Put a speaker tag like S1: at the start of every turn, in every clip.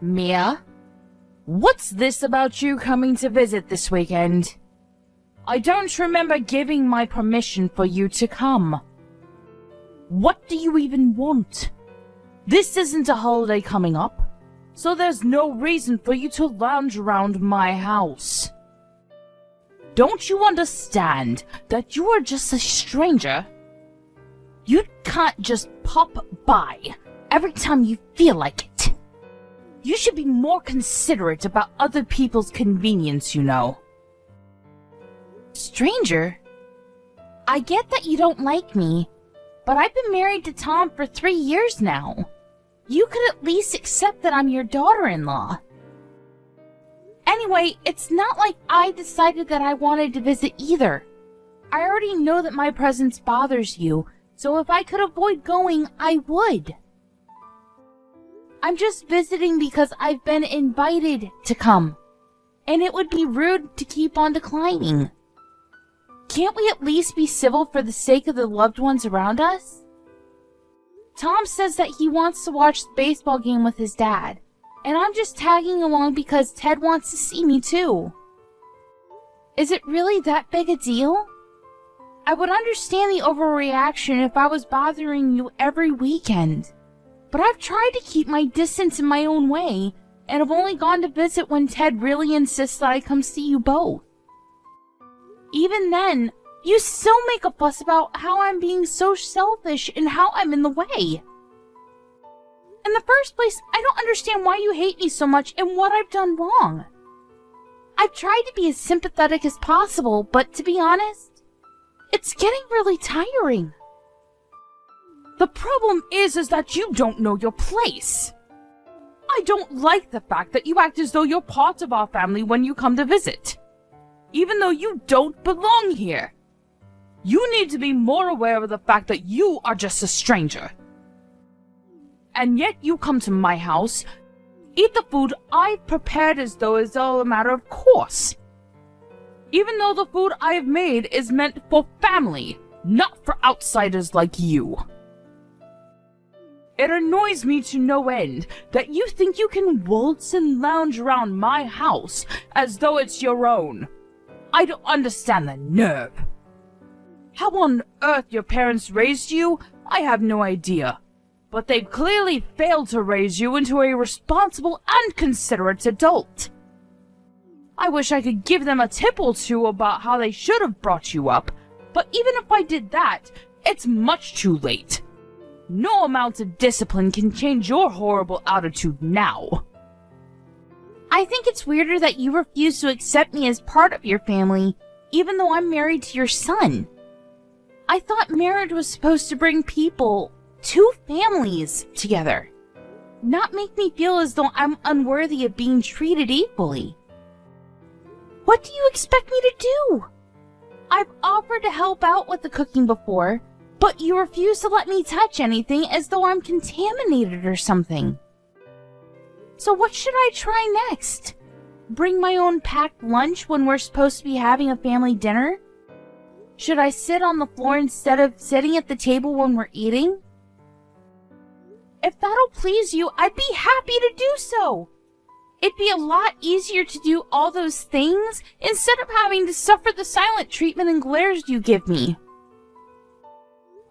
S1: Mia? What's this about you coming to visit this weekend? I don't remember giving my permission for you to come. What do you even want? This isn't a holiday coming up, so there's no reason for you to lounge around my house. Don't you understand that you are just a stranger? You can't just pop by every time you feel like it. You should be more considerate about other people's convenience, you know. Stranger? I get that you don't like me, but I've been married to Tom for 3 years now. You could at least accept that I'm your daughter-in-law. Anyway, it's not like I decided that I wanted to visit either. I already know that my presence bothers you, so if I could avoid going, I would. I'm just visiting because I've been invited to come, and it would be rude to keep on declining. Can't we at least be civil for the sake of the loved ones around us? Tom says that he wants to watch the baseball game with his dad, and I'm just tagging along because Ted wants to see me too. Is it really that big a deal? I would understand the overreaction if I was bothering you every weekend, but I've tried to keep my distance in my own way, and have only gone to visit when Ted really insists that I come see you both. Even then, you still make a fuss about how I'm being so selfish and how I'm in the way. In the first place, I don't understand why you hate me so much and what I've done wrong. I've tried to be as sympathetic as possible, but to be honest, it's getting really tiring. The problem is that you don't know your place. I don't like the fact that you act as though you're part of our family when you come to visit, even though you don't belong here. You need to be more aware of the fact that you are just a stranger. And yet you come to my house, eat the food I've prepared as though it's all a matter of course. Even though the food I have made is meant for family, not for outsiders like you. It annoys me to no end that you think you can waltz and lounge around my house as though it's your own. I don't understand the nerve. How on earth your parents raised you, I have no idea. But they've clearly failed to raise you into a responsible and considerate adult. I wish I could give them a tip or two about how they should have brought you up, but even if I did that, it's much too late. No amount of discipline can change your horrible attitude now. I think it's weirder that you refuse to accept me as part of your family, even though I'm married to your son. I thought marriage was supposed to bring people, two families, together, not make me feel as though I'm unworthy of being treated equally. What do you expect me to do? I've offered to help out with the cooking before, but you refuse to let me touch anything as though I'm contaminated or something. So what should I try next? Bring my own packed lunch when we're supposed to be having a family dinner? Should I sit on the floor instead of sitting at the table when we're eating? If that'll please you, I'd be happy to do so. It'd be a lot easier to do all those things instead of having to suffer the silent treatment and glares you give me.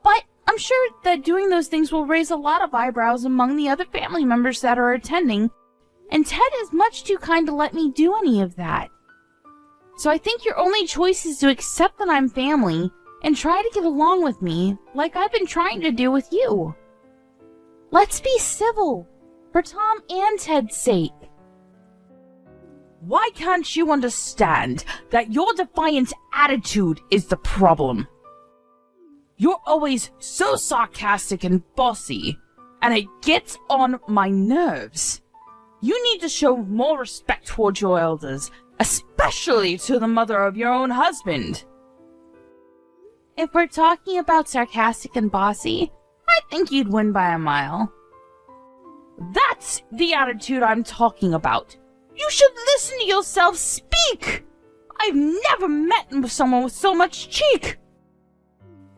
S1: But I'm sure that doing those things will raise a lot of eyebrows among the other family members that are attending, and Ted is much too kind to let me do any of that. So I think your only choice is to accept that I'm family and try to get along with me like I've been trying to do with you. Let's be civil, for Tom and Ted's sake. Why can't you understand that your defiant attitude is the problem? You're always so sarcastic and bossy, and it gets on my nerves. You need to show more respect towards your elders, especially to the mother of your own husband. If we're talking about sarcastic and bossy, I think you'd win by a mile. That's the attitude I'm talking about. You should listen to yourself speak! I've never met someone with so much cheek!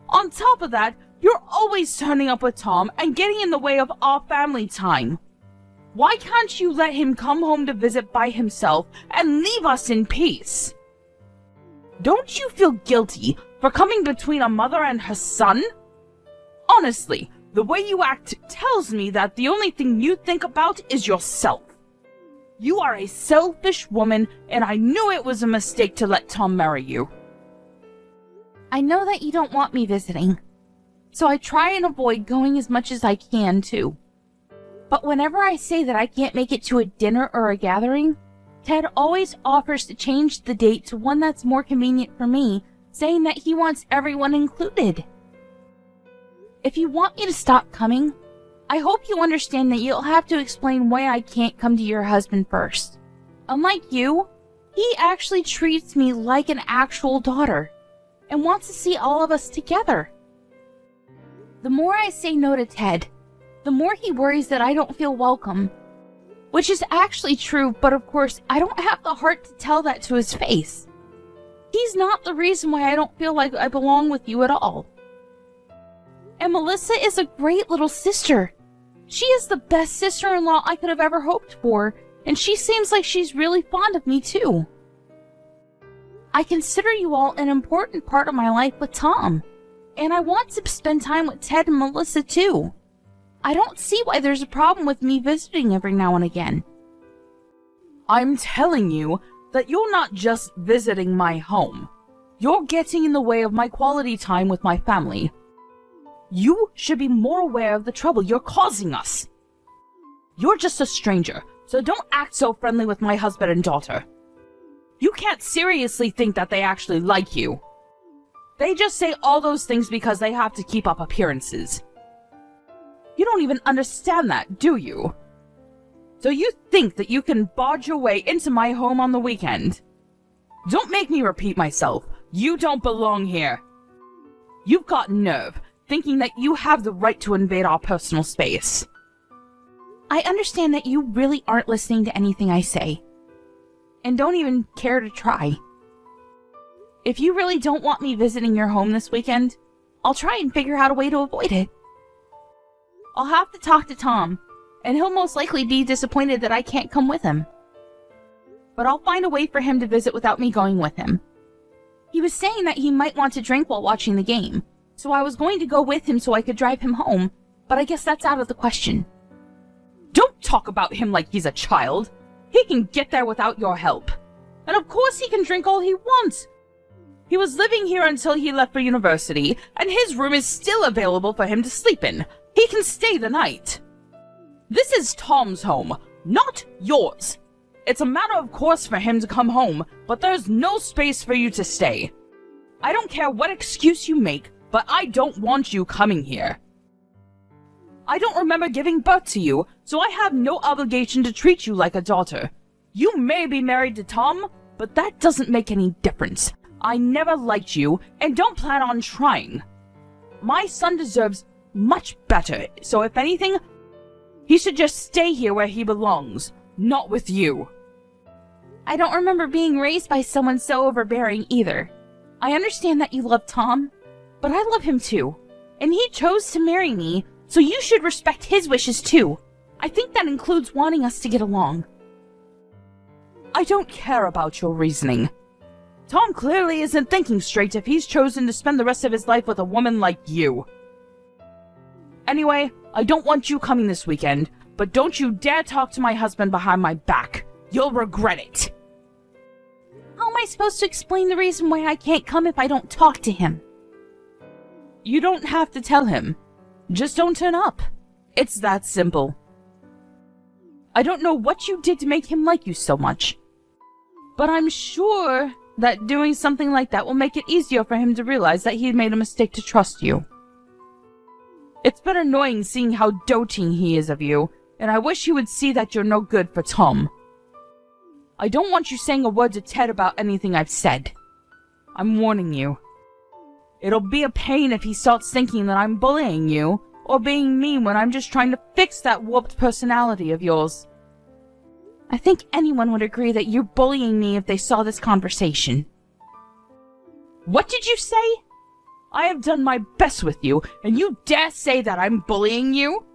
S1: On top of that, you're always turning up with Tom and getting in the way of our family time. Why can't you let him come home to visit by himself and leave us in peace? Don't you feel guilty for coming between a mother and her son? Honestly, the way you act tells me that the only thing you think about is yourself. You are a selfish woman, and I knew it was a mistake to let Tom marry you. I know that you don't want me visiting, so I try and avoid going as much as I can, too. But whenever I say that I can't make it to a dinner or a gathering, Ted always offers to change the date to one that's more convenient for me, saying that he wants everyone included. If you want me to stop coming, I hope you understand that you'll have to explain why I can't come to your husband first. Unlike you, he actually treats me like an actual daughter and wants to see all of us together. The more I say no to Ted, the more he worries that I don't feel welcome. Which is actually true, but of course, I don't have the heart to tell that to his face. He's not the reason why I don't feel like I belong with you at all. And Melissa is a great little sister. She is the best sister-in-law I could have ever hoped for, and she seems like she's really fond of me too. I consider you all an important part of my life with Tom, and I want to spend time with Ted and Melissa too. I don't see why there's a problem with me visiting every now and again. I'm telling you that you're not just visiting my home. You're getting in the way of my quality time with my family. You should be more aware of the trouble you're causing us. You're just a stranger, so don't act so friendly with my husband and daughter. You can't seriously think that they actually like you. They just say all those things because they have to keep up appearances. You don't even understand that, do you? So you think that you can barge your way into my home on the weekend? Don't make me repeat myself. You don't belong here. You've got nerve, thinking that you have the right to invade our personal space. I understand that you really aren't listening to anything I say, and don't even care to try. If you really don't want me visiting your home this weekend, I'll try and figure out a way to avoid it. I'll have to talk to Tom, and he'll most likely be disappointed that I can't come with him. But I'll find a way for him to visit without me going with him. He was saying that he might want to drink while watching the game, so I was going to go with him so I could drive him home, but I guess that's out of the question. Don't talk about him like he's a child. He can get there without your help. And of course he can drink all he wants. He was living here until he left for university, and his room is still available for him to sleep in. He can stay the night. This is Tom's home, not yours. It's a matter of course for him to come home, but there's no space for you to stay. I don't care what excuse you make, but I don't want you coming here. I don't remember giving birth to you, so I have no obligation to treat you like a daughter. You may be married to Tom, but that doesn't make any difference. I never liked you, and don't plan on trying. My son deserves much better, so if anything, he should just stay here where he belongs, not with you. I don't remember being raised by someone so overbearing either. I understand that you love Tom, but I love him too, and he chose to marry me, so you should respect his wishes too. I think that includes wanting us to get along. I don't care about your reasoning. Tom clearly isn't thinking straight if he's chosen to spend the rest of his life with a woman like you. Anyway, I don't want you coming this weekend, but don't you dare talk to my husband behind my back. You'll regret it. How am I supposed to explain the reason why I can't come if I don't talk to him? You don't have to tell him. Just don't turn up. It's that simple. I don't know what you did to make him like you so much, but I'm sure that doing something like that will make it easier for him to realize that he made a mistake to trust you. It's been annoying seeing how doting he is of you, and I wish he would see that you're no good for Tom. I don't want you saying a word to Ted about anything I've said. I'm warning you. It'll be a pain if he starts thinking that I'm bullying you, or being mean when I'm just trying to fix that warped personality of yours. I think anyone would agree that you're bullying me if they saw this conversation. What did you say? I have done my best with you, and you dare say that I'm bullying you?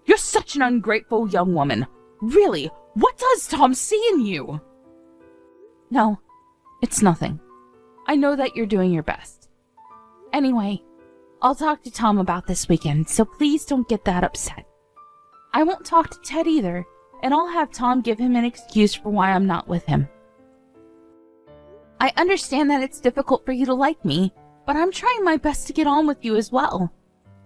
S1: You're such an ungrateful young woman. Really, what does Tom see in you? No, it's nothing. I know that you're doing your best. Anyway, I'll talk to Tom about this weekend, so please don't get that upset. I won't talk to Ted either, and I'll have Tom give him an excuse for why I'm not with him. I understand that it's difficult for you to like me, but I'm trying my best to get on with you as well.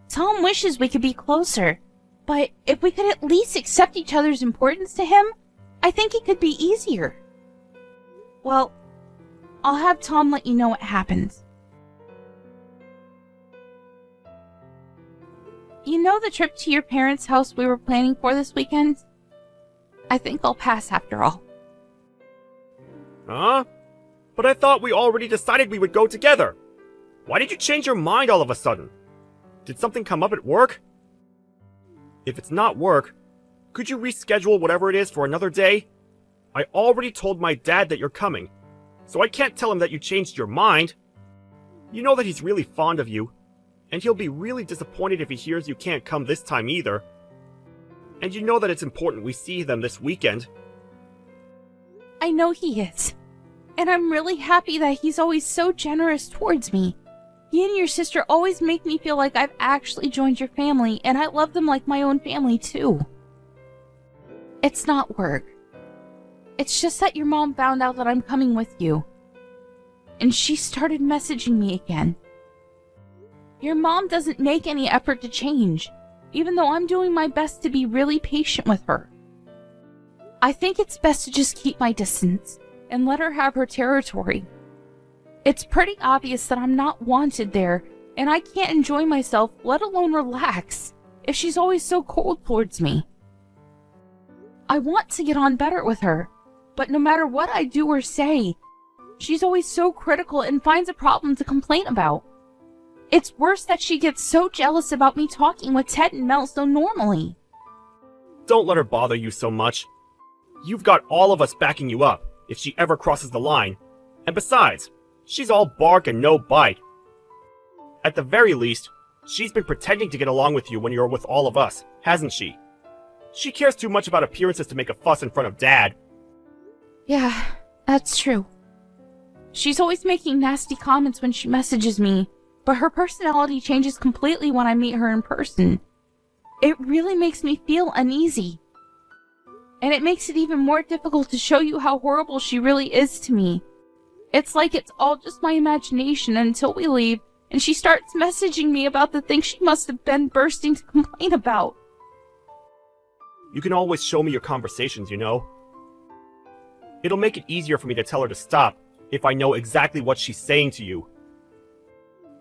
S1: Tom wishes we could be closer, but if we could at least accept each other's importance to him, I think it could be easier. Well, I'll have Tom let you know what happens. You know the trip to your parents' house we were planning for this weekend? I think I'll pass after all.
S2: Huh? But I thought we already decided we would go together. Why did you change your mind all of a sudden? Did something come up at work? If it's not work, could you reschedule whatever it is for another day? I already told my dad that you're coming, so I can't tell him that you changed your mind. You know that he's really fond of you, and he'll be really disappointed if he hears you can't come this time either. And you know that it's important we see them this weekend.
S1: I know he is, and I'm really happy that he's always so generous towards me. You and your sister always make me feel like I've actually joined your family, and I love them like my own family too. It's not work. It's just that your mom found out that I'm coming with you, and she started messaging me again. Your mom doesn't make any effort to change, even though I'm doing my best to be really patient with her. I think it's best to just keep my distance and let her have her territory. It's pretty obvious that I'm not wanted there, and I can't enjoy myself, let alone relax, if she's always so cold towards me. I want to get on better with her, but no matter what I do or say, she's always so critical and finds a problem to complain about. It's worse that she gets so jealous about me talking with Ted and Mel so normally.
S2: Don't let her bother you so much. You've got all of us backing you up if she ever crosses the line. And besides, she's all bark and no bite. At the very least, she's been pretending to get along with you when you're with all of us, hasn't she? She cares too much about appearances to make a fuss in front of Dad.
S1: Yeah, that's true. She's always making nasty comments when she messages me, but her personality changes completely when I meet her in person. It really makes me feel uneasy. And it makes it even more difficult to show you how horrible she really is to me. It's like it's all just my imagination until we leave, and she starts messaging me about the things she must have been bursting to complain about.
S2: You can always show me your conversations, you know. It'll make it easier for me to tell her to stop if I know exactly what she's saying to you.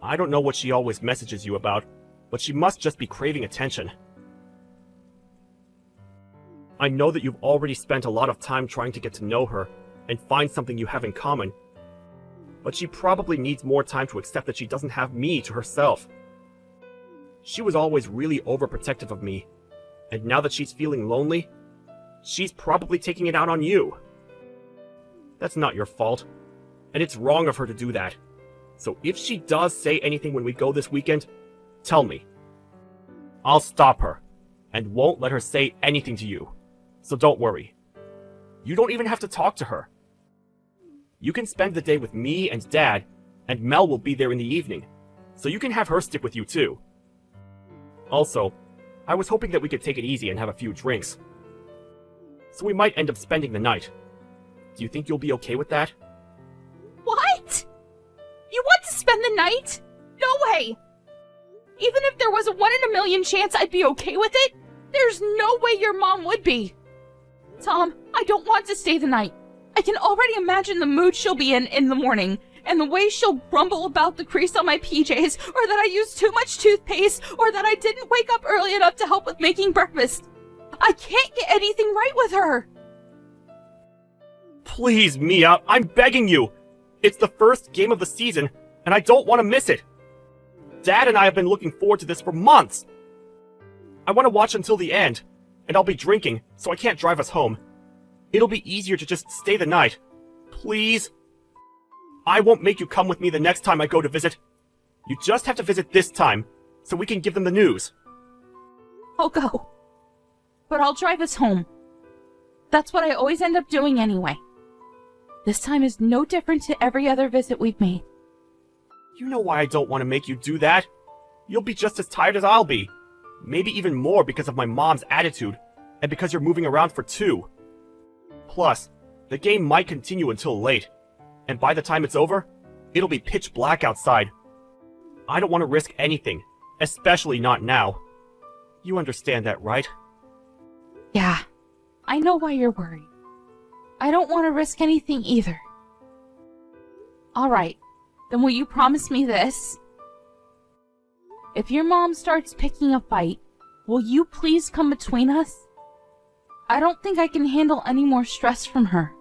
S2: I don't know what she always messages you about, but she must just be craving attention. I know that you've already spent a lot of time trying to get to know her and find something you have in common, but she probably needs more time to accept that she doesn't have me to herself. She was always really overprotective of me, and now that she's feeling lonely, she's probably taking it out on you. That's not your fault, and it's wrong of her to do that. So if she does say anything when we go this weekend, tell me. I'll stop her, and won't let her say anything to you. So don't worry. You don't even have to talk to her. You can spend the day with me and Dad, and Mel will be there in the evening, so you can have her stick with you too. Also, I was hoping that we could take it easy and have a few drinks. So we might end up spending the night. Do you think you'll be okay with that?
S1: What? You want to spend the night? No way! Even if there was a 1 in a million chance I'd be okay with it, there's no way your mom would be. Tom, I don't want to stay the night. I can already imagine the mood she'll be in the morning, and the way she'll grumble about the crease on my PJs, or that I used too much toothpaste, or that I didn't wake up early enough to help with making breakfast. I can't get anything right with her.
S2: Please, Mia, I'm begging you. It's the first game of the season, and I don't want to miss it. Dad and I have been looking forward to this for months. I want to watch until the end, and I'll be drinking, so I can't drive us home. It'll be easier to just stay the night. Please? I won't make you come with me the next time I go to visit. You just have to visit this time, so we can give them the news.
S1: I'll go. But I'll drive us home. That's what I always end up doing anyway. This time is no different to every other visit we've made.
S2: You know why I don't want to make you do that? You'll be just as tired as I'll be. Maybe even more because of my mom's attitude, and because you're moving around for 2. Plus, the game might continue until late, and by the time it's over, it'll be pitch black outside. I don't want to risk anything, especially not now. You understand that, right?
S1: Yeah, I know why you're worried. I don't want to risk anything either. Alright, then will you promise me this? If your mom starts picking a fight, will you please come between us? I don't think I can handle any more stress from her.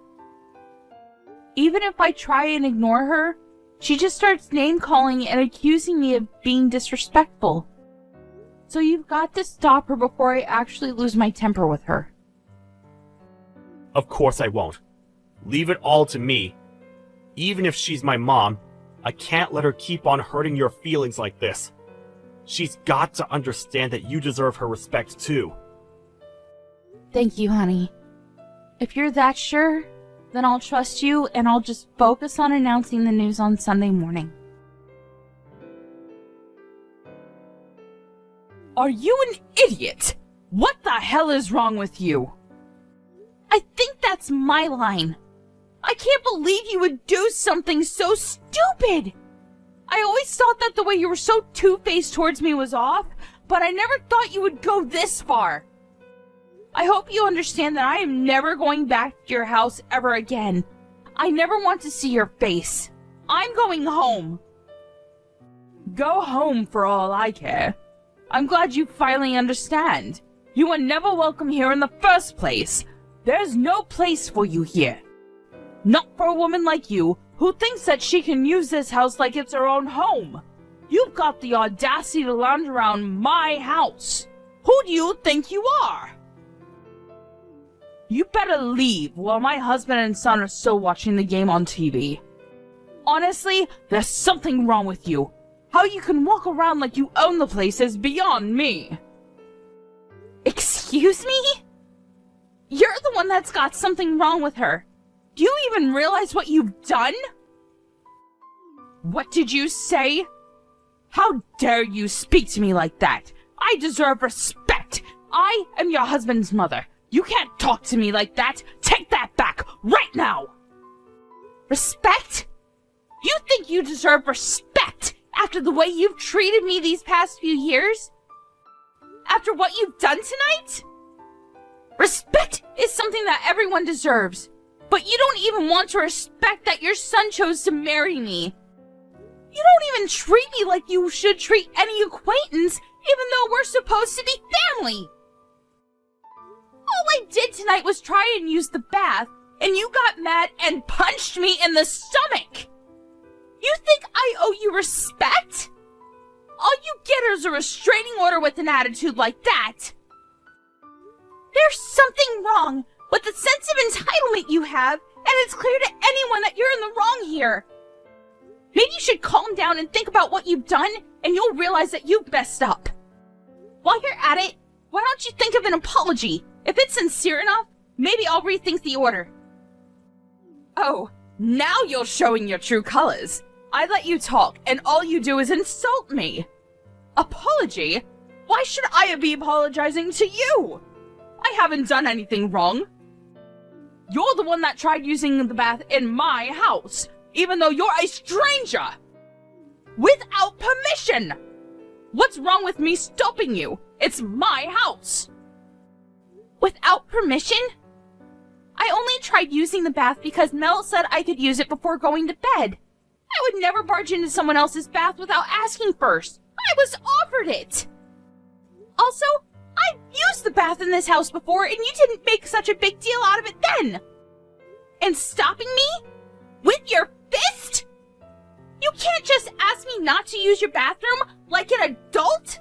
S1: Even if I try and ignore her, she just starts name-calling and accusing me of being disrespectful. So you've got to stop her before I actually lose my temper with her.
S2: Of course I won't. Leave it all to me. Even if she's my mom, I can't let her keep on hurting your feelings like this. She's got to understand that you deserve her respect too.
S1: Thank you, honey. If you're that sure, then I'll trust you and I'll just focus on announcing the news on Sunday morning. Are you an idiot? What the hell is wrong with you? I think that's my line. I can't believe you would do something so stupid. I always thought that the way you were so two-faced towards me was off, but I never thought you would go this far. I hope you understand that I am never going back to your house ever again. I never want to see your face. I'm going home. Go home for all I care. I'm glad you finally understand. You were never welcome here in the first place. There's no place for you here. Not for a woman like you, who thinks that she can use this house like it's her own home. You've got the audacity to lounge around my house. Who do you think you are? You better leave while my husband and son are still watching the game on TV. Honestly, there's something wrong with you. How you can walk around like you own the place is beyond me. Excuse me? You're the one that's got something wrong with her. Do you even realize what you've done? What did you say? How dare you speak to me like that? I deserve respect. I am your husband's mother. You can't talk to me like that. Take that back right now. Respect? You think you deserve respect after the way you've treated me these past few years? After what you've done tonight? Respect is something that everyone deserves. But you don't even want to respect that your son chose to marry me. You don't even treat me like you should treat any acquaintance, even though we're supposed to be family. All I did tonight was try and use the bath, and you got mad and punched me in the stomach. You think I owe you respect? All you get is a restraining order with an attitude like that. There's something wrong with the sense of entitlement you have, and it's clear to anyone that you're in the wrong here. Maybe you should calm down and think about what you've done, and you'll realize that you've messed up. While you're at it, why don't you think of an apology? If it's sincere enough, maybe I'll rethink the order. Oh, now you're showing your true colors. I let you talk, and all you do is insult me. Apology? Why should I be apologizing to you? I haven't done anything wrong. You're the one that tried using the bath in my house, even though you're a stranger! Without permission! What's wrong with me stopping you? It's my house! Without permission? I only tried using the bath because Mel said I could use it before going to bed. I would never barge into someone else's bath without asking first. I was offered it! Also, I've used the bath in this house before, and you didn't make such a big deal out of it then! And stopping me? With your fist? You can't just ask me not to use your bathroom like an adult?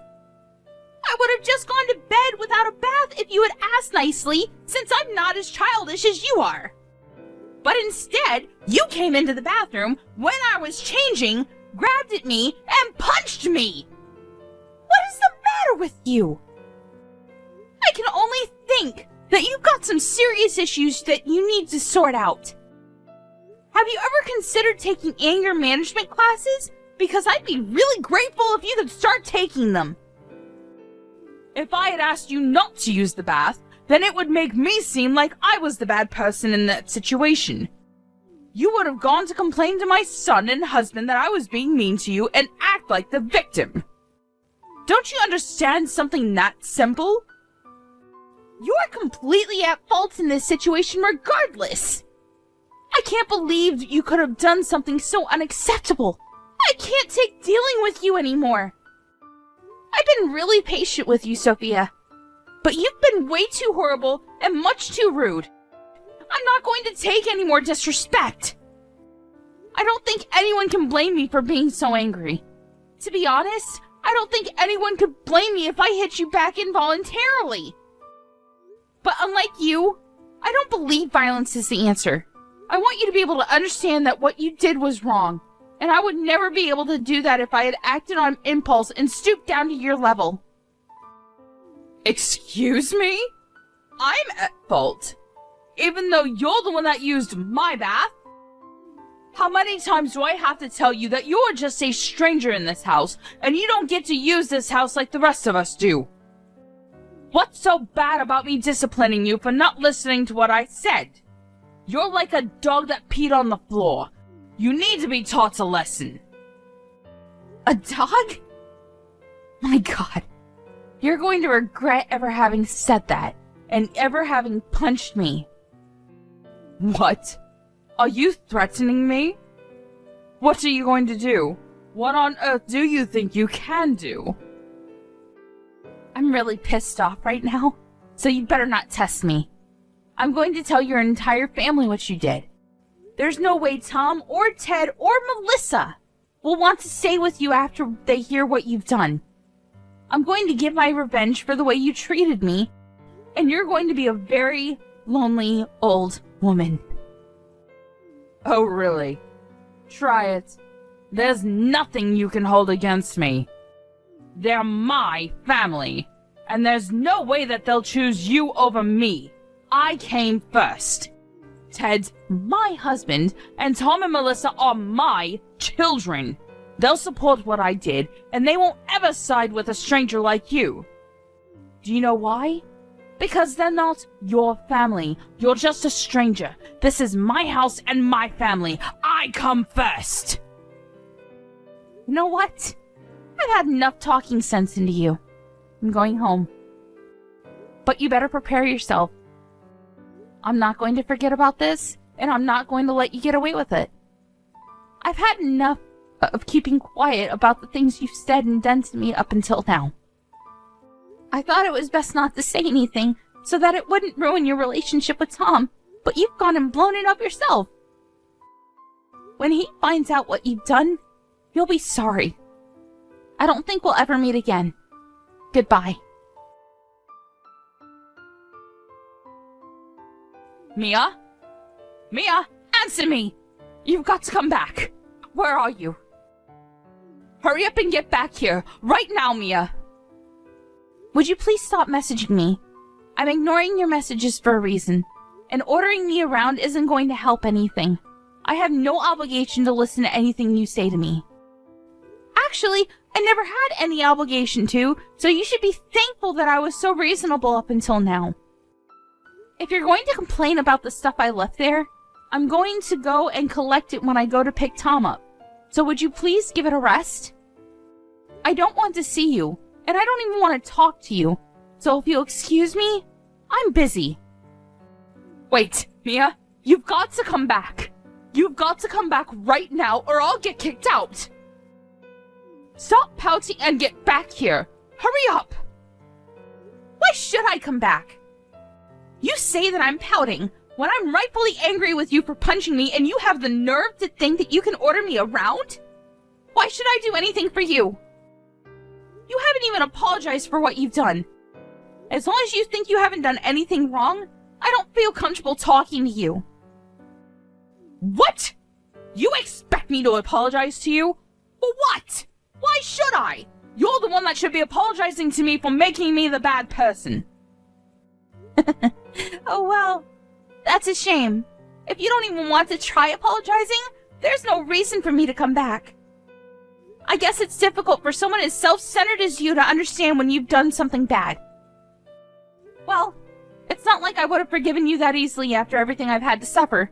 S1: I would have just gone to bed without a bath if you had asked nicely, since I'm not as childish as you are. But instead, you came into the bathroom when I was changing, grabbed at me, and punched me! What is the matter with you? I can only think that you've got some serious issues that you need to sort out. Have you ever considered taking anger management classes? Because I'd be really grateful if you could start taking them. If I had asked you not to use the bath, then it would make me seem like I was the bad person in that situation. You would have gone to complain to my son and husband that I was being mean to you and act like the victim. Don't you understand something that simple? You are completely at fault in this situation regardless. I can't believe you could have done something so unacceptable. I can't take dealing with you anymore. I've been really patient with you, Sophia, but you've been way too horrible and much too rude. I'm not going to take any more disrespect. I don't think anyone can blame me for being so angry. To be honest, I don't think anyone could blame me if I hit you back involuntarily. But unlike you, I don't believe violence is the answer. I want you to be able to understand that what you did was wrong, and I would never be able to do that if I had acted on impulse and stooped down to your level. Excuse me? I'm at fault, even though you're the one that used my bath? How many times do I have to tell you that you're just a stranger in this house, and you don't get to use this house like the rest of us do? What's so bad about me disciplining you for not listening to what I said? You're like a dog that peed on the floor. You need to be taught a lesson. A dog? My God. You're going to regret ever having said that, and ever having punched me. What? Are you threatening me? What are you going to do? What on earth do you think you can do? I'm really pissed off right now, so you better not test me. I'm going to tell your entire family what you did. There's no way Tom or Ted or Melissa will want to stay with you after they hear what you've done. I'm going to get my revenge for the way you treated me, and you're going to be a very lonely old woman. Oh, really? Try it. There's nothing you can hold against me. They're my family, and there's no way that they'll choose you over me. I came first. Ted's my husband, and Tom and Melissa are my children. They'll support what I did, and they won't ever side with a stranger like you. Do you know why? Because they're not your family. You're just a stranger. This is my house and my family. I come first. You know what? I've had enough talking sense into you. I'm going home. But you better prepare yourself. I'm not going to forget about this, and I'm not going to let you get away with it. I've had enough of keeping quiet about the things you've said and done to me up until now. I thought it was best not to say anything so that it wouldn't ruin your relationship with Tom, but you've gone and blown it up yourself. When he finds out what you've done, you'll be sorry. I don't think we'll ever meet again. Goodbye. Mia? Mia, answer me! You've got to come back. Where are you? Hurry up and get back here, right now, Mia. Would you please stop messaging me? I'm ignoring your messages for a reason, and ordering me around isn't going to help anything. I have no obligation to listen to anything you say to me. Actually, I never had any obligation to, so you should be thankful that I was so reasonable up until now. If you're going to complain about the stuff I left there, I'm going to go and collect it when I go to pick Tom up. So would you please give it a rest? I don't want to see you, and I don't even want to talk to you. So if you'll excuse me, I'm busy. Wait, Mia, you've got to come back. You've got to come back right now or I'll get kicked out. Stop pouting and get back here. Hurry up. Why should I come back? You say that I'm pouting when I'm rightfully angry with you for punching me, and you have the nerve to think that you can order me around? Why should I do anything for you? You haven't even apologized for what you've done. As long as you think you haven't done anything wrong, I don't feel comfortable talking to you. What? You expect me to apologize to you? For what? Why should I? You're the one that should be apologizing to me for making me the bad person. Oh well, that's a shame. If you don't even want to try apologizing, there's no reason for me to come back. I guess it's difficult for someone as self-centered as you to understand when you've done something bad. Well, it's not like I would have forgiven you that easily after everything I've had to suffer.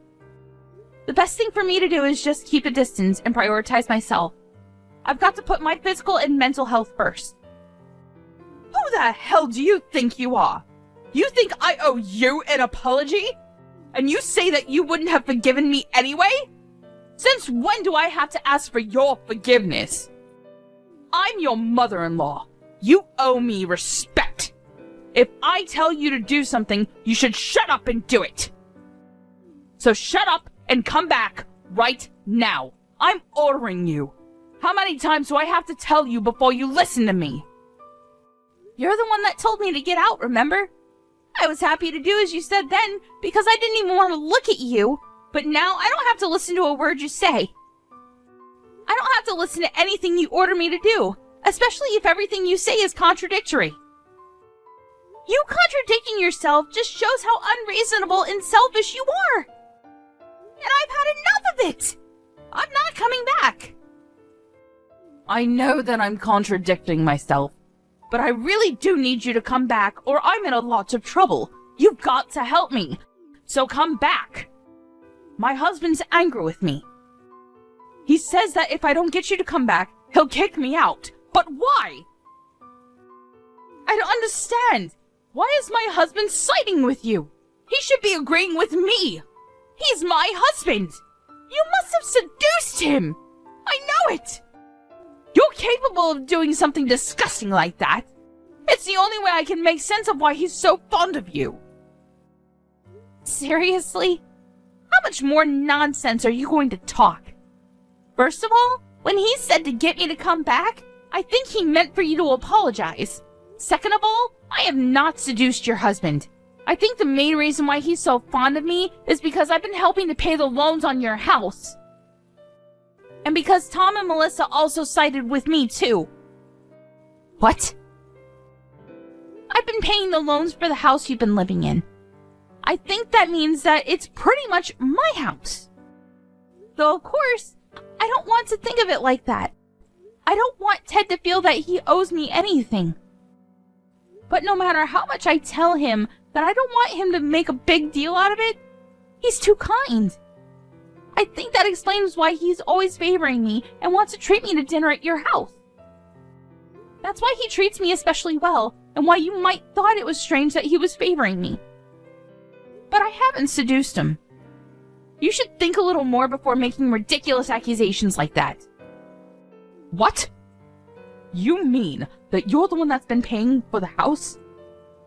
S1: The best thing for me to do is just keep a distance and prioritize myself. I've got to put my physical and mental health first. Who the hell do you think you are? You think I owe you an apology? And you say that you wouldn't have forgiven me anyway? Since when do I have to ask for your forgiveness? I'm your mother-in-law. You owe me respect. If I tell you to do something, you should shut up and do it. So shut up and come back right now. I'm ordering you. How many times do I have to tell you before you listen to me? You're the one that told me to get out, remember? I was happy to do as you said then because I didn't even want to look at you. But now I don't have to listen to a word you say. I don't have to listen to anything you order me to do, especially if everything you say is contradictory. You contradicting yourself just shows how unreasonable and selfish you are. And I've had enough of it. I'm not coming back. I know that I'm contradicting myself, but I really do need you to come back or I'm in a lot of trouble. You've got to help me. So come back. My husband's angry with me. He says that if I don't get you to come back, he'll kick me out. But why? I don't understand. Why is my husband siding with you? He should be agreeing with me. He's my husband. You must have seduced him. I know it. You're capable of doing something disgusting like that. It's the only way I can make sense of why he's so fond of you. Seriously? How much more nonsense are you going to talk? First of all, when he said to get me to come back, I think he meant for you to apologize. Second of all, I have not seduced your husband. I think the main reason why he's so fond of me is because I've been helping to pay the loans on your house. And because Tom and Melissa also sided with me too. What? I've been paying the loans for the house you've been living in. I think that means that it's pretty much my house. Though, of course, I don't want to think of it like that. I don't want Ted to feel that he owes me anything. But no matter how much I tell him that I don't want him to make a big deal out of it, he's too kind. I think that explains why he's always favoring me and wants to treat me to dinner at your house. That's why he treats me especially well, and why you might thought it was strange that he was favoring me. But I haven't seduced him. You should think a little more before making ridiculous accusations like that. What? You mean that you're the one that's been paying for the house?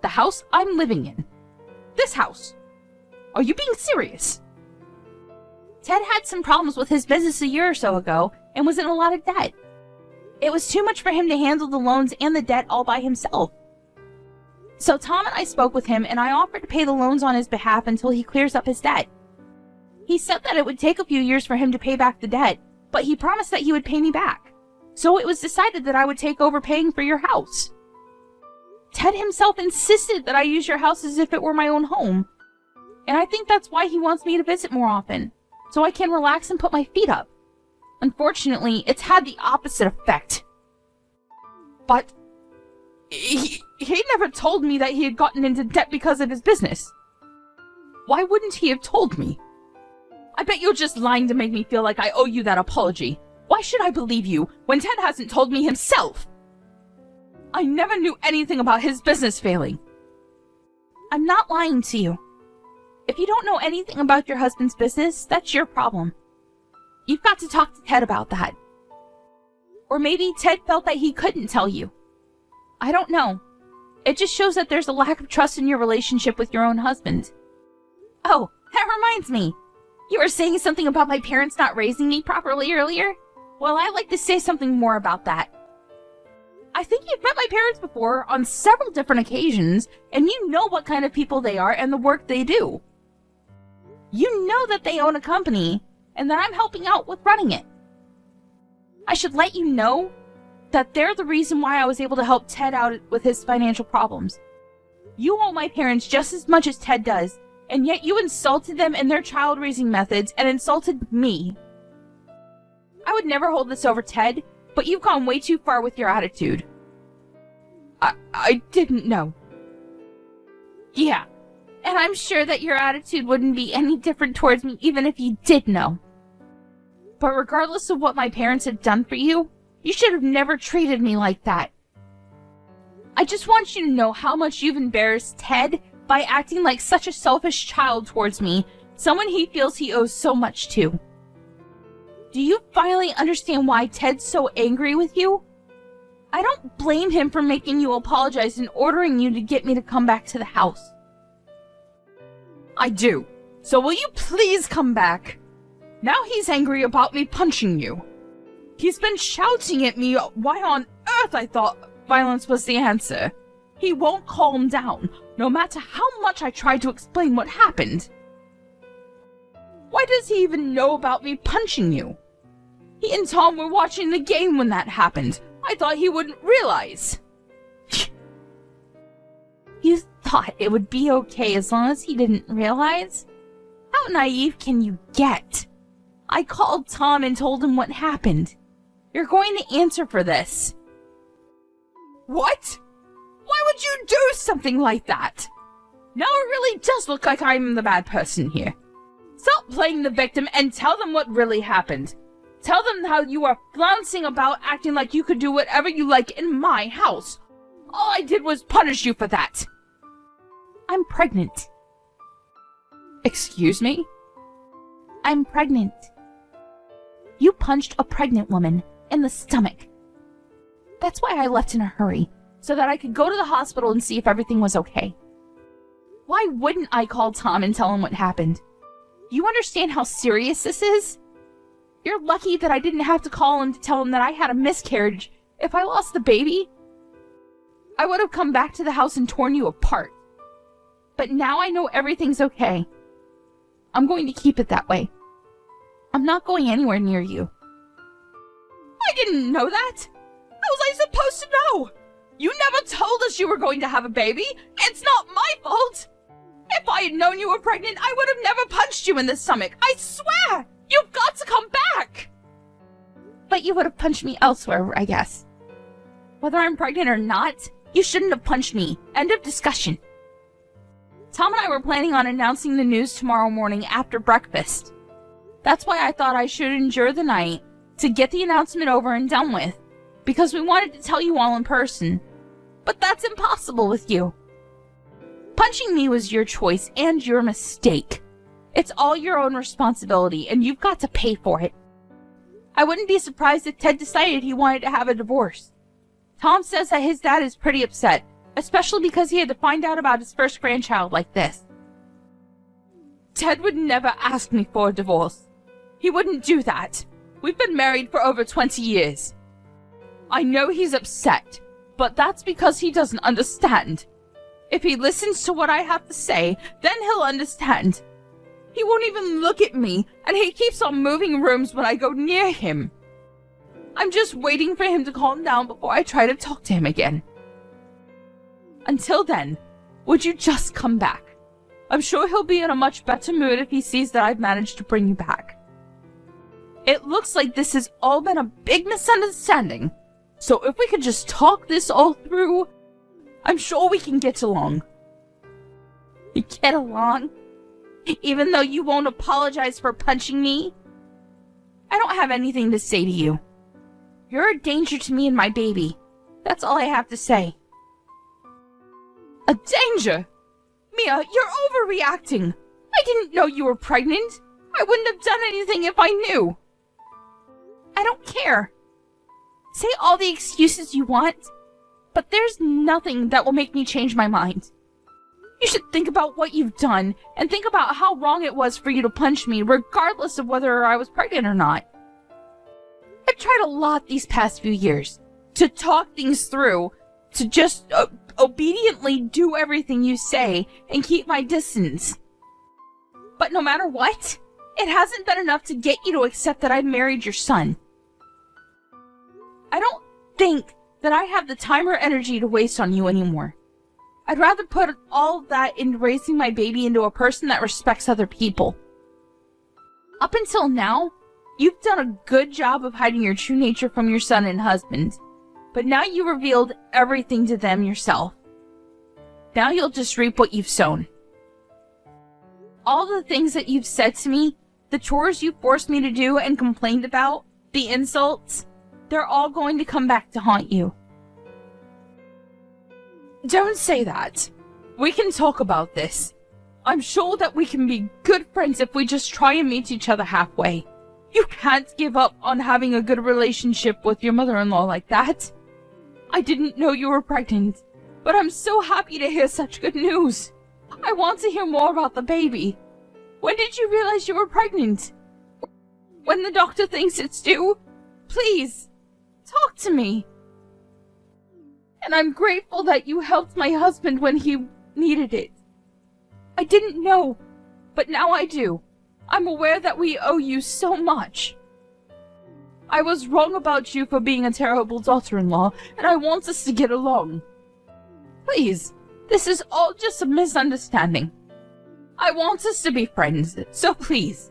S1: The house I'm living in? This house? Are you being serious? Ted had some problems with his business a year or so ago and was in a lot of debt. It was too much for him to handle the loans and the debt all by himself. So Tom and I spoke with him and I offered to pay the loans on his behalf until he clears up his debt. He said that it would take a few years for him to pay back the debt, but he promised that he would pay me back. So it was decided that I would take over paying for your house. Ted himself insisted that I use your house as if it were my own home. And I think that's why he wants me to visit more often, so I can relax and put my feet up. Unfortunately, it's had the opposite effect. But he never told me that he had gotten into debt because of his business. Why wouldn't he have told me? I bet you're just lying to make me feel like I owe you that apology. Why should I believe you when Ted hasn't told me himself? I never knew anything about his business failing. I'm not lying to you. If you don't know anything about your husband's business, that's your problem. You've got to talk to Ted about that. Or maybe Ted felt that he couldn't tell you. I don't know. It just shows that there's a lack of trust in your relationship with your own husband. Oh, that reminds me. You were saying something about my parents not raising me properly earlier? Well, I'd like to say something more about that. I think you've met my parents before on several different occasions, and you know what kind of people they are and the work they do. You know that they own a company, and that I'm helping out with running it. I should let you know that they're the reason why I was able to help Ted out with his financial problems. You owe my parents just as much as Ted does, and yet you insulted them in their child-raising methods and insulted me. I would never hold this over Ted, but you've gone way too far with your attitude. I didn't know. Yeah, and I'm sure that your attitude wouldn't be any different towards me even if you did know. But regardless of what my parents had done for you, you should have never treated me like that. I just want you to know how much you've embarrassed Ted by acting like such a selfish child towards me, someone he feels he owes so much to. Do you finally understand why Ted's so angry with you? I don't blame him for making you apologize and ordering you to get me to come back to the house. I do. So will you please come back? Now he's angry about me punching you. He's been shouting at me why on earth I thought violence was the answer. He won't calm down, no matter how much I try to explain what happened. Why does he even know about me punching you? He and Tom were watching the game when that happened. I thought he wouldn't realize. You thought it would be okay as long as he didn't realize? How naive can you get? I called Tom and told him what happened. You're going to answer for this. What? Why would you do something like that? Now it really does look like I'm the bad person here. Stop playing the victim and tell them what really happened. Tell them how you are flouncing about acting like you could do whatever you like in my house. All I did was punish you for that. I'm pregnant. Excuse me? I'm pregnant. You punched a pregnant woman in the stomach. That's why I left in a hurry, so that I could go to the hospital and see if everything was okay. Why wouldn't I call Tom and tell him what happened? You understand how serious this is? You're lucky that I didn't have to call him to tell him that I had a miscarriage. If I lost the baby, I would have come back to the house and torn you apart. But now I know everything's okay. I'm going to keep it that way. I'm not going anywhere near you. I didn't know that. How was I supposed to know? You never told us you were going to have a baby. It's not my fault. If I had known you were pregnant, I would have never punched you in the stomach. I swear! You've got to come back! But you would have punched me elsewhere, I guess. Whether I'm pregnant or not, you shouldn't have punched me. End of discussion. Tom and I were planning on announcing the news tomorrow morning after breakfast. That's why I thought I should endure the night to get the announcement over and done with, because we wanted to tell you all in person. But that's impossible with you. Punching me was your choice and your mistake. It's all your own responsibility, and you've got to pay for it. I wouldn't be surprised if Ted decided he wanted to have a divorce. Tom says that his dad is pretty upset, especially because he had to find out about his first grandchild like this. Ted would never ask me for a divorce. He wouldn't do that. We've been married for over 20 years. I know he's upset, but that's because he doesn't understand. If he listens to what I have to say, then he'll understand. He won't even look at me, and he keeps on moving rooms when I go near him. I'm just waiting for him to calm down before I try to talk to him again. Until then, would you just come back? I'm sure he'll be in a much better mood if he sees that I've managed to bring you back. It looks like this has all been a big misunderstanding, so if we could just talk this all through, I'm sure we can get along. Get along? Even though you won't apologize for punching me? I don't have anything to say to you. You're a danger to me and my baby. That's all I have to say. A danger? Mia, you're overreacting. I didn't know you were pregnant. I wouldn't have done anything if I knew. I don't care. Say all the excuses you want, but there's nothing that will make me change my mind. You should think about what you've done, and think about how wrong it was for you to punch me, regardless of whether I was pregnant or not. I've tried a lot these past few years to talk things through, to just obediently do everything you say and keep my distance. But no matter what, it hasn't been enough to get you to accept that I married your son. I don't think that I have the time or energy to waste on you anymore. I'd rather put all that in raising my baby into a person that respects other people. Up until now, you've done a good job of hiding your true nature from your son and husband, but now you revealed everything to them yourself. Now you'll just reap what you've sown. All the things that you've said to me, the chores you forced me to do and complained about, the insults, they're all going to come back to haunt you. Don't say that. We can talk about this. I'm sure that we can be good friends if we just try and meet each other halfway. You can't give up on having a good relationship with your mother-in-law like that. I didn't know you were pregnant, but I'm so happy to hear such good news. I want to hear more about the baby. When did you realize you were pregnant? When the doctor thinks it's due? Please, talk to me. And I'm grateful that you helped my husband when he needed it. I didn't know, but now I do. I'm aware that we owe you so much. I was wrong about you for being a terrible daughter-in-law, and I want us to get along. Please, this is all just a misunderstanding. I want us to be friends, so please,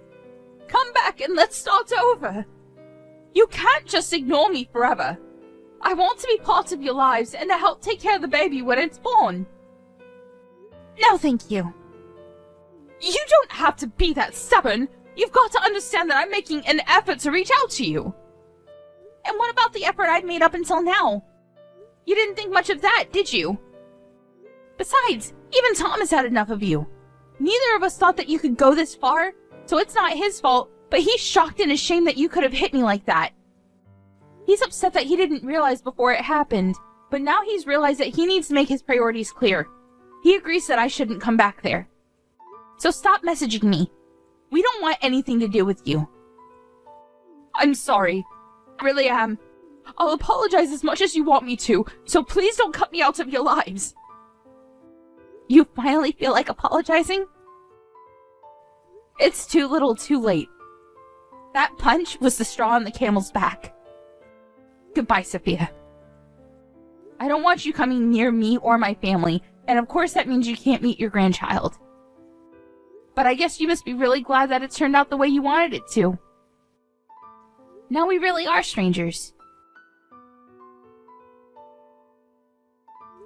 S1: come back and let's start over. You can't just ignore me forever. I want to be part of your lives and to help take care of the baby when it's born. No, thank you. You don't have to be that stubborn. You've got to understand that I'm making an effort to reach out to you. And what about the effort I've made up until now? You didn't think much of that, did you? Besides, even Tom had enough of you. Neither of us thought that you could go this far, so it's not his fault, but he's shocked and ashamed that you could have hit me like that. He's upset that he didn't realize before it happened, but now he's realized that he needs to make his priorities clear. He agrees that I shouldn't come back there. So stop messaging me. We don't want anything to do with you. I'm sorry. I really am. I'll apologize as much as you want me to, so please don't cut me out of your lives. You finally feel like apologizing? It's too little too late. That punch was the straw on the camel's back. Goodbye, Sophia. I don't want you coming near me or my family, and of course that means you can't meet your grandchild. But I guess you must be really glad that it turned out the way you wanted it to. Now we really are strangers.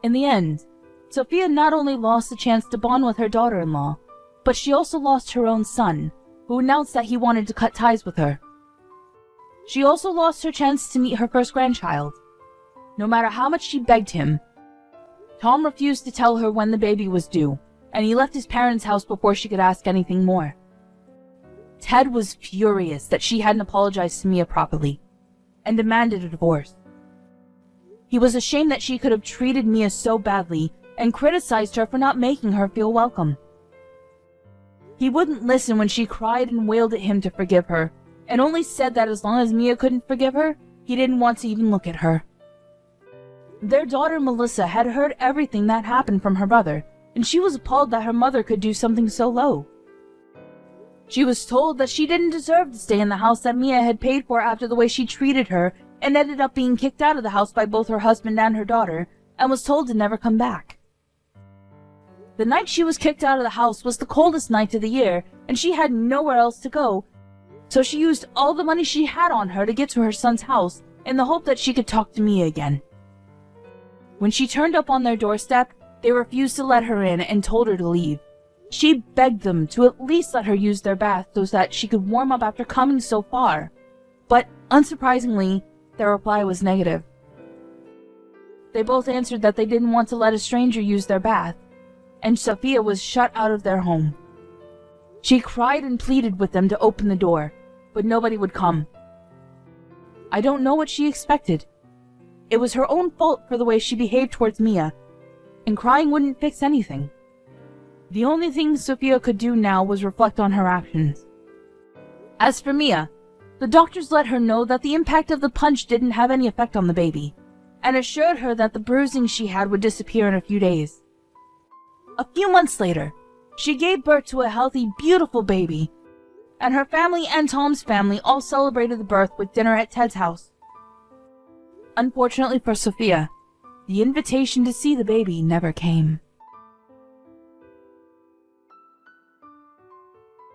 S1: In the end, Sophia not only lost the chance to bond with her daughter-in-law, but she also lost her own son, who announced that he wanted to cut ties with her. She also lost her chance to meet her first grandchild. No matter how much she begged him, Tom refused to tell her when the baby was due, and he left his parents' house before she could ask anything more. Ted was furious that she hadn't apologized to Mia properly, and demanded a divorce. He was ashamed that she could have treated Mia so badly, and criticized her for not making her feel welcome. He wouldn't listen when she cried and wailed at him to forgive her, and only said that as long as Mia couldn't forgive her, he didn't want to even look at her. Their daughter Melissa had heard everything that happened from her brother, and she was appalled that her mother could do something so low. She was told that she didn't deserve to stay in the house that Mia had paid for after the way she treated her, and ended up being kicked out of the house by both her husband and her daughter, and was told to never come back. The night she was kicked out of the house was the coldest night of the year, and she had nowhere else to go, so she used all the money she had on her to get to her son's house in the hope that she could talk to Mia again. When she turned up on their doorstep, they refused to let her in and told her to leave. She begged them to at least let her use their bath so that she could warm up after coming so far, but unsurprisingly, their reply was negative. They both answered that they didn't want to let a stranger use their bath, and Sophia was shut out of their home. She cried and pleaded with them to open the door, but nobody would come. I don't know what she expected. It was her own fault for the way she behaved towards Mia, and crying wouldn't fix anything. The only thing Sophia could do now was reflect on her actions. As for Mia, the doctors let her know that the impact of the punch didn't have any effect on the baby, and assured her that the bruising she had would disappear in a few days. A few months later, she gave birth to a healthy, beautiful baby, and her family and Tom's family all celebrated the birth with dinner at Ted's house. Unfortunately for Sophia, the invitation to see the baby never came.